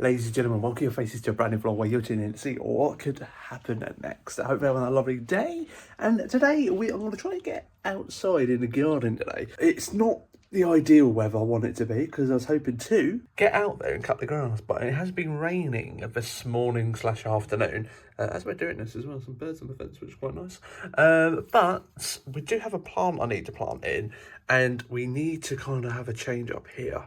Ladies and gentlemen, welcome your faces to a brand new vlog where you're tuning in to see what could happen next. I hope you're having a lovely day. And today we are going to try and get outside in the garden today. It's not the ideal weather I want it to be because I was hoping to get out there and cut the grass, but it has been raining this morning / afternoon as we're doing this as well. Some birds on the fence, which is quite nice. But we do have a plant I need to plant in, and we need to kind of have a change up here.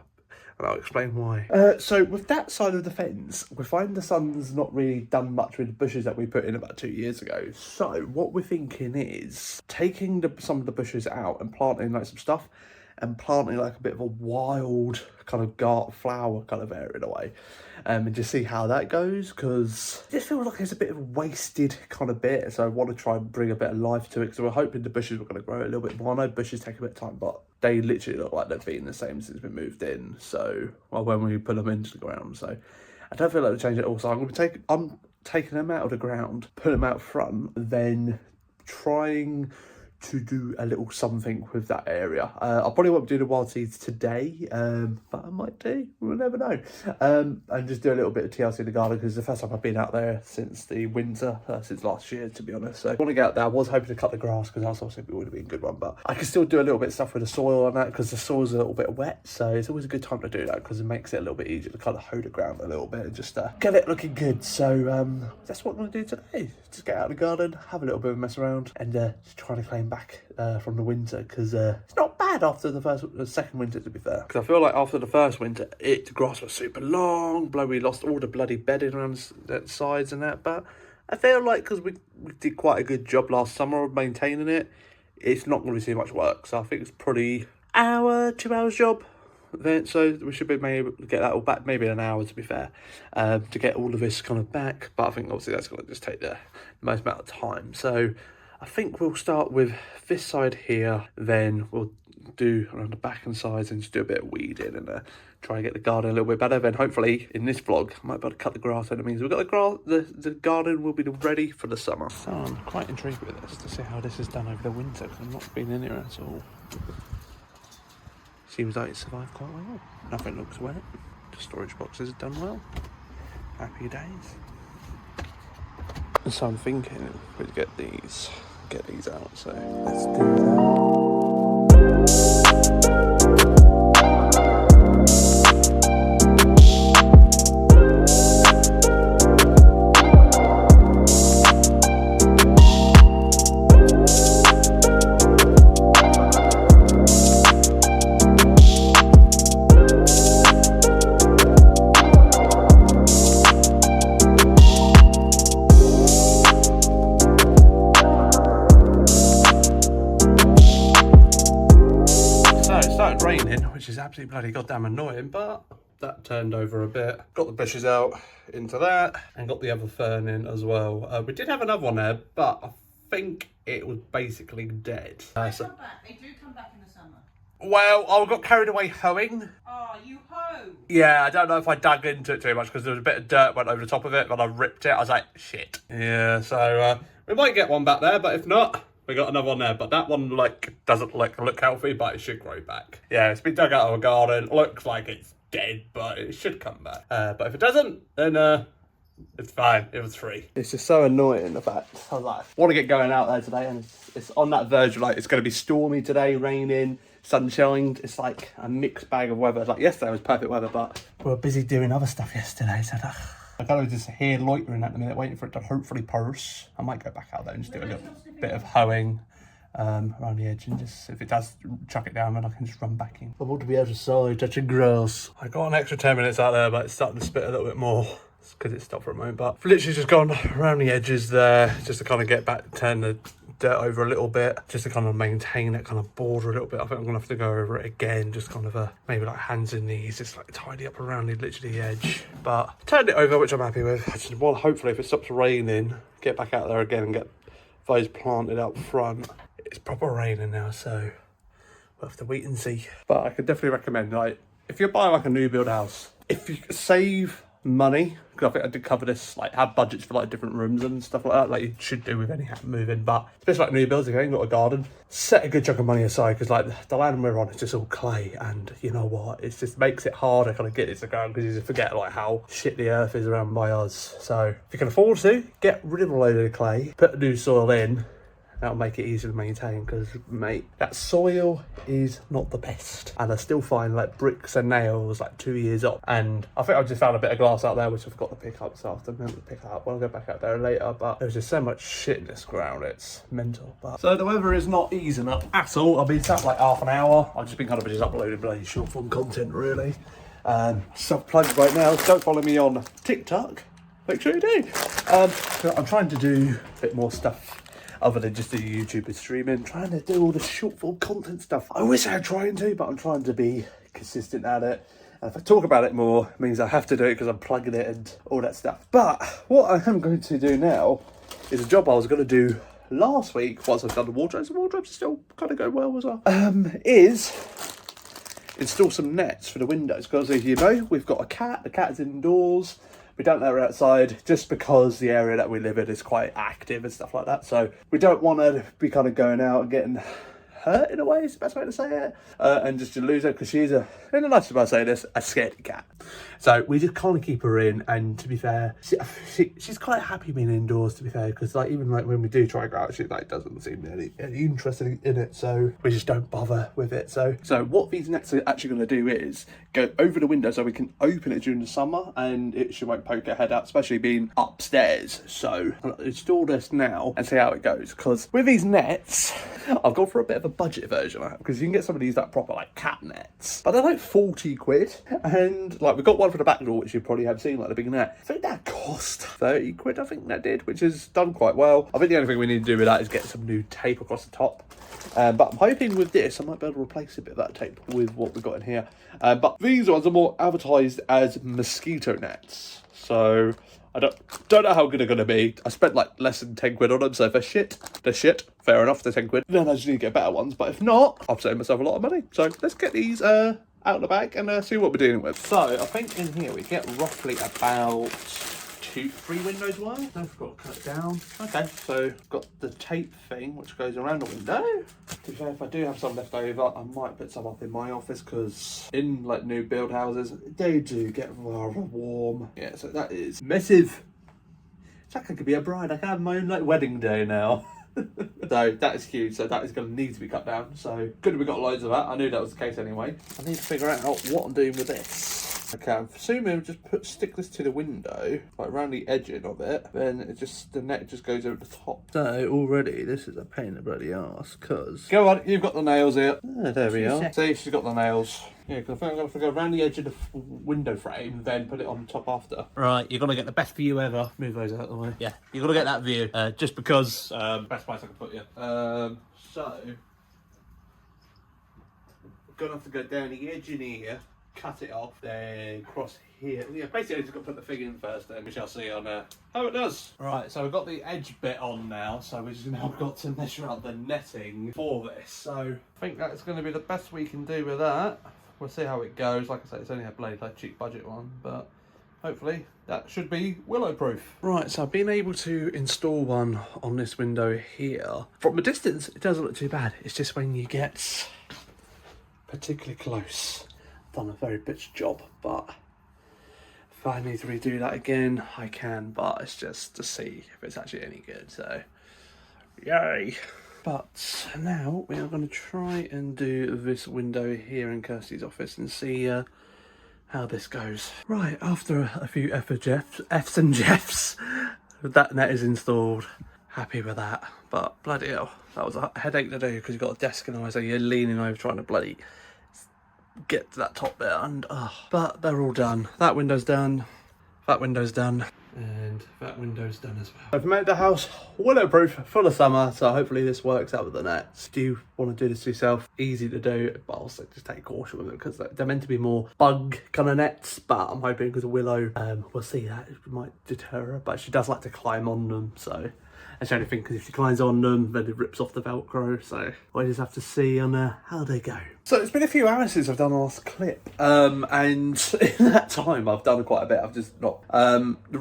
And I'll explain why. So with that side of the fence, we find the sun's not really done much with the bushes that we put in about 2 years ago. So what we're thinking is taking some of the bushes out and planting like some stuff, and planting like a bit of a wild kind of flower kind of area in a way, and just see how that goes, because it just feels like it's a bit of a wasted kind of bit. So I want to try and bring a bit of life to it, because we're hoping the bushes were going to grow a little bit more. I know bushes take a bit of time, but they literally look like they've been the same since we moved in, so when we put them into the ground. So I don't feel like to change it all, so I'm taking them out of the ground, put them out front, then trying to do a little something with that area. I probably won't do the wild seeds today, but I might do, we'll never know. And just do a little bit of TLC in the garden, because it's the first time I've been out there since the winter, since last year, to be honest. So I want to get out there. I was hoping to cut the grass, because I was hoping it would have been a good one, but I can still do a little bit of stuff with the soil on that, because the soil's a little bit wet, so it's always a good time to do that, because it makes it a little bit easier to kind of hoe the ground a little bit and just get it looking good. So that's what I'm going to do today. Just get out of the garden, have a little bit of a mess around, and just try to claim back from the winter, because it's not bad after the second winter, to be fair. Because I feel like after the first winter, the grass was super long, we lost all the bloody bedding around the sides and that, but I feel like because we did quite a good job last summer of maintaining it, it's not going to be too much work. So I think it's probably 2 hours job. Then, so we should be able to get that all back, maybe an hour to be fair, to get all of this kind of back. But I think obviously that's going to just take the most amount of time. So I think we'll start with this side here, then we'll do around the back and sides and just do a bit of weeding and try and get the garden a little bit better. Then hopefully in this vlog I might be able to cut the grass, and it means we've got the grass, the garden will be ready for the summer. So I'm quite intrigued with this to see how this is done over the winter, because I've not been in here at all. Seems like it survived quite well. Nothing looks wet. The storage boxes have done well. Happy days. So I'm thinking we'd get these out. So let's do that. Which is absolutely bloody goddamn annoying, but that turned over a bit. Got the bushes out into that and got the other fern in as well. We did have another one there, but I think it was basically dead. They do come back in the summer. Well, I got carried away hoeing. Oh, you hoe? Yeah, I don't know if I dug into it too much, because there was a bit of dirt went over the top of it, but I ripped it. I was like, shit. Yeah, so we might get one back there, but if not, we got another one there, but that one doesn't look healthy, but it should grow back. Yeah, it's been dug out of a garden. Looks like it's dead, but it should come back. But if it doesn't, then it's fine. It was free. It's just so annoying, the fact. I was like, want to get going out there today, and it's on that verge of it's going to be stormy today, raining, sunshine. It's like a mixed bag of weather. Like yesterday was perfect weather, but we were busy doing other stuff yesterday, so I'm kind of just here loitering at the minute, waiting for it to hopefully purse. I might go back out there and just do a little bit of hoeing around the edge, and just, if it does chuck it down, then I can just run back in. I want to be outside touching grass. I got an extra 10 minutes out there, but it's starting to spit a little bit more because it stopped for a moment. But I've literally just gone around the edges there, just to kind of get back, turn the dirt over a little bit, just to kind of maintain that kind of border a little bit. I think I'm gonna have to go over it again, just kind of maybe like hands and knees, just tidy up around literally the edge. But I turned it over, which I'm happy with. I just, well, hopefully if it stops raining, get back out there again and get those planted out front. It's proper raining now, so we'll have to wait and see. But I could definitely recommend, if you're buying a new build house, if you save money, because I think I did cover this, like have budgets for like different rooms and stuff like that, like you should do with any moving. But especially like new builds, if you ain't got a garden, set a good chunk of money aside, because like the land we're on is just all clay, and you know what, it just makes it harder kind of get it to ground, because you just forget like how shit the earth is around by us. So if you can afford to, get rid of a load of the clay, put new soil in. That'll make it easier to maintain, because mate, that soil is not the best, and I still find like bricks and nails like 2 years old. And I think I just found a bit of glass out there which I forgot to pick up this afternoon. To pick up, I'll go back out there later, but there's just so much shit in this ground, it's mental. But so the weather is not easing up at all. I've been sat like half an hour. I've just been kind of just uploading bloody short form content really. Self-plugged right now. Don't follow me on TikTok, make sure you do. I'm trying to do a bit more stuff other than just do YouTube and streaming, trying to do all the short form content stuff. I wish I had trying to, but I'm trying to be consistent at it. And if I talk about it more, it means I have to do it because I'm plugging it and all that stuff. But what I am going to do now is a job I was going to do last week, once I've done the wardrobes are still kind of going well as well, is install some nets for the windows. Because as you know, we've got a cat, the cat's indoors. We don't let her outside just because the area that we live in is quite active and stuff like that. So we don't want her to be kind of going out and getting hurt in a way, is the best way to say it. And just to lose her, because she's in the nicest way I say this, a scaredy cat. So we just kind of keep her in, and to be fair, she's quite happy being indoors, to be fair, because like even like when we do try to go out, she like doesn't seem any interested in it, so we just don't bother with it. So what these nets are actually going to do is go over the window so we can open it during the summer, and she won't poke her head out, especially being upstairs. So I'll install this now and see how it goes, because with these nets, I've gone for a bit of a budget version, because you can get some of these like proper like cat nets, but they're like 40 quid, and like we've got one for the back door which you probably have seen, like the big net. I think that cost 30 quid, I think that did, which is done quite well. I think the only thing we need to do with that is get some new tape across the top. But I'm hoping with this I might be able to replace a bit of that tape with what we've got in here. But these ones are more advertised as mosquito nets, so I don't know how good they're going to be. I spent like less than 10 quid on them, so if they're shit, fair enough, they're 10 quid. Then I just need to get better ones, but if not, I've saved myself a lot of money. So let's get these out of the bag and see what we're dealing with. So I think in here we get roughly about 2-3 windows wide. Don't forget to cut it down. Okay, so got the tape thing which goes around the window. To be fair, if I do have some left over, I might put some up in my office, because in like new build houses, they do get rather warm. Yeah, so that is massive. It's like I could be a bride. I can have my own like wedding day now. So that is huge, so that is going to need to be cut down. So good that we got loads of that. I knew that was the case anyway. I need to figure out what I'm doing with this. Okay, I'm assuming just stick this to the window, like around the edging of it, then the net just goes over the top. So already this is a pain in the bloody arse, because go on, you've got the nails here. Oh, there we are. See, she's got the nails. Yeah, because I think I'm going to go around the edge of the window frame, then put it on top after. Right, you're going to get the best view ever. Move those out of the way. Yeah, you're going to get that view, just because best place I can put you. So we're going to have to go down the edge in here, cut it off, then cross here. Yeah, basically just got to put the thing in first, then we shall see on how it does. Right, so we've got the edge bit on now, so we've now got to measure out the netting for this. So I think that's going to be the best we can do with that. We'll see how it goes. Like I say, it's only a bloody like cheap budget one, but hopefully that should be willow proof. Right, so I've been able to install one on this window here. From a distance, it doesn't look too bad. It's just when you get particularly close, I've done a very bitch job, but if I need to redo that again, I can, but it's just to see if it's actually any good, so yay. But now we are going to try and do this window here in Kirsty's office and see how this goes. Right, after a few F's and Jeffs, that net is installed. Happy with that, but bloody hell, that was a headache to do, because you've got a desk and so you're leaning over trying to bloody get to that top bit, and but they're all done. That window's done, that window's done, and that window's done as well. I've made the house willow-proof for the summer, so hopefully this works out with the nets. Do you want to do this yourself? Easy to do, but also just take caution with it, because they're meant to be more bug kind of nets, but I'm hoping because of Willow, we'll see that it might deter her, but she does like to climb on them, so That's the only thing, because if she climbs on them, then it rips off the Velcro. So I just have to see on how they go. So it's been a few hours since I've done the last clip. And in that time, I've done quite a bit. I've just not...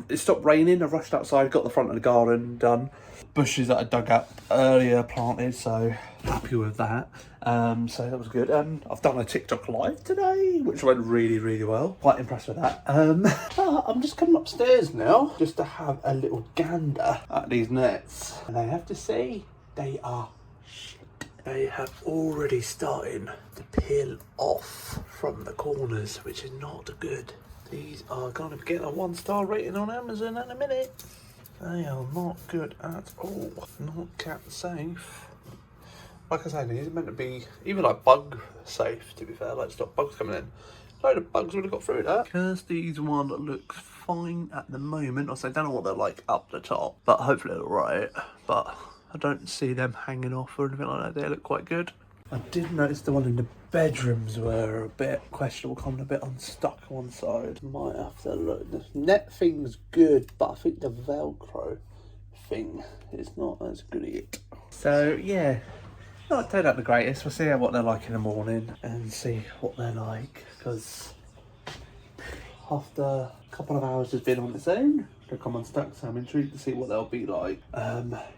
it stopped raining. I rushed outside, got the front of the garden done. Bushes that I dug up earlier planted, so happy with that. So that was good. I've done a TikTok live today, which went really, really well. Quite impressed with that. I'm just coming upstairs now just to have a little gander at these nets, and I have to say they are shit. They have already started to peel off from the corners, which is not good. These are going to get a 1-star rating on Amazon in a minute. They are not good at all. Not cat safe. Like I say, these are meant to be even like bug safe, to be fair, like stop bugs coming in. A load of bugs would have got through that. Because these one looks fine at the moment. I don't know what they're like up the top, but hopefully they're right. But I don't see them hanging off or anything like that. They look quite good. I did notice the one in the bedrooms were a bit questionable, coming a bit unstuck on one side. Might have to look. The net thing's good, but I think the Velcro thing is not as good yet. So yeah, not turned out the greatest. We'll see what they're like in the morning and see what they're like, because after a couple of hours has been on its own, they'll come unstuck, so I'm intrigued to see what they'll be like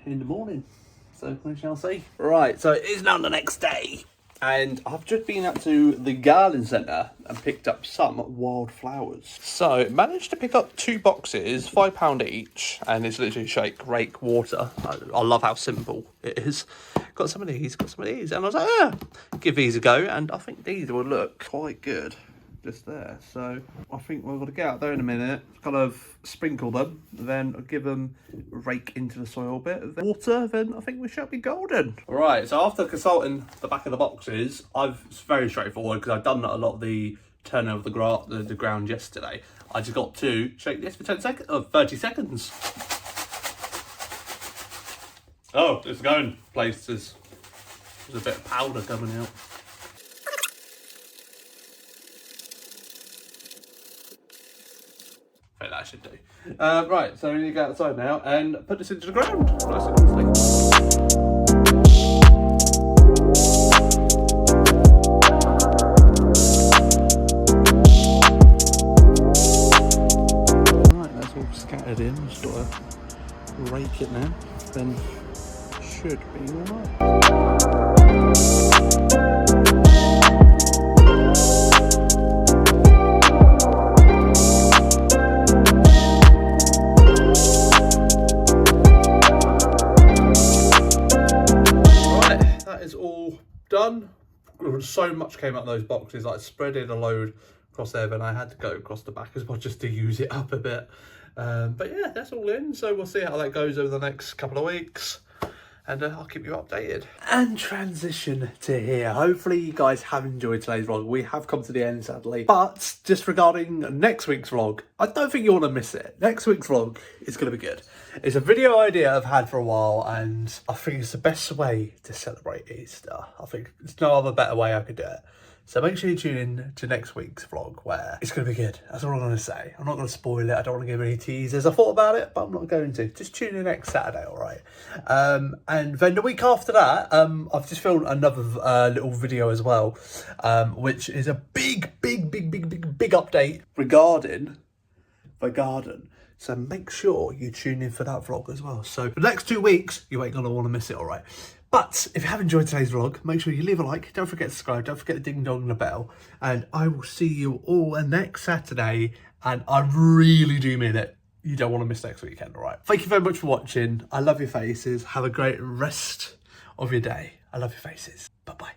in the morning. So we shall see. Right, so it is now the next day, and I've just been up to the garden centre and picked up some wildflowers. So managed to pick up 2 boxes, £5 each, and it's literally shake, rake, water. I love how simple it is. Got some of these, and I was like, give these a go, and I think these will look quite good just there. So I think we're going to get out there in a minute, kind of sprinkle them, then give them a rake into the soil a bit, then water, then I think we shall be golden. Right, so after consulting the back of the boxes, it's very straightforward, because I've done a lot of the turning over the ground yesterday. I just got to shake this for 30 seconds. Oh, it's going places. There's a bit of powder coming out. I think that should do. Right, so we need to go outside now and put this into the ground. Nice and quickly. Right, that's all scattered in. Just got to rake it now. Then should be alright. Done. So much came out of those boxes, like spreading a load across there, then I had to go across the back as well just to use it up a bit. But yeah, that's all in, so we'll see how that goes over the next couple of weeks, and I'll keep you updated. And transition to here. Hopefully you guys have enjoyed today's vlog. We have come to the end, sadly, but just regarding next week's vlog, I don't think you want to miss it. Next week's vlog is going to be good. It's a video idea I've had for a while, and I think it's the best way to celebrate Easter. I think there's no other better way I could do it. So make sure you tune in to next week's vlog, where it's going to be good. That's all I'm going to say. I'm not going to spoil it. I don't want to give any teasers. I thought about it, but I'm not going to. Just tune in next Saturday, all right? And then the week after that, I've just filmed another little video as well, which is a big update regarding the garden. So make sure you tune in for that vlog as well. So the next 2 weeks, you ain't going to want to miss it, all right? But if you have enjoyed today's vlog, make sure you leave a like. Don't forget to subscribe. Don't forget to ding dong and the bell. And I will see you all next Saturday. And I really do mean it. You don't want to miss next weekend, all right? Thank you very much for watching. I love your faces. Have a great rest of your day. I love your faces. Bye-bye.